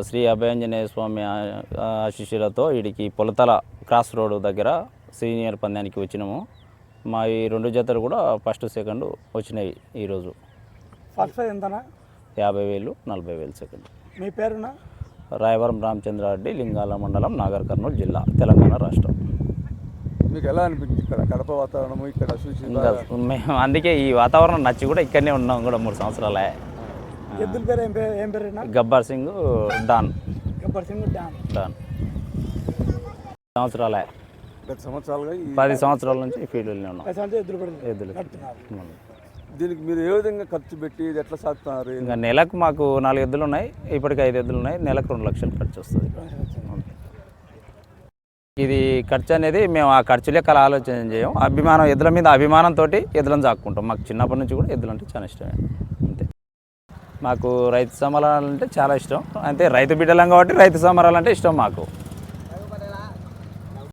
శ్రీ అభయాంజనేయ స్వామి ఆశీస్సులతో వీడికి Polathala cross road దగ్గర సీనియర్ పందానికి వచ్చినాము. మా ఈ 2 జతలు కూడా ఫస్ట్ సెకండ్ వచ్చినాయి ఈరోజు. ఫస్ట్ ఎంతనా? 50,000, 40,000 సెకండ్. మీ పేరునా? రాయవరం రామచంద్రారెడ్డి, లింగాల మండలం, నాగర్ కర్నూలు జిల్లా, తెలంగాణ రాష్ట్రం. మీకు ఎలా అనిపించింది ఇక్కడ కడప వాతావరణం? ఇక్కడ ఇంకా మేము అందుకే ఈ వాతావరణం నచ్చి కూడా ఇక్కడనే ఉన్నాం కూడా 3 సంవత్సరాలే. ఎద్దుల పేరు ఏం పేరు? గబ్బర్ సింగ్ డాన్. గబ్బర్ సింగ్ డాన్ సంవత్సరాలే. గత సంవత్సరాలుగా 10 సంవత్సరాల నుంచి ఈ ఫీల్డ్లోనే ఉన్నాం. ఎద్దులు దీనికి మీరు ఏ విధంగా ఖర్చు పెట్టి ఇది ఎట్లా సాగుతున్నారు? ఇంకా నెలకు మాకు 4 ఎద్దులు ఉన్నాయి, ఇప్పటికి 5 ఎద్దులు ఉన్నాయి. నెలకు 2 లక్షలు ఖర్చు వస్తుంది. ఇది ఖర్చు అనేది మేము ఆ ఖర్చు లెక్కలు ఆలోచన చేయం. అభిమానం, ఎద్దుల మీద అభిమానంతో ఎద్దులను సాక్కుంటాం. మాకు చిన్నప్పటి నుంచి కూడా ఎద్దులు అంటే చాలా ఇష్టమే. అంతే. మాకు రైతు సమరాలు అంటే చాలా ఇష్టం. అంతే, రైతు బిడ్డలం కాబట్టి రైతు సమరాలు అంటే ఇష్టం మాకు.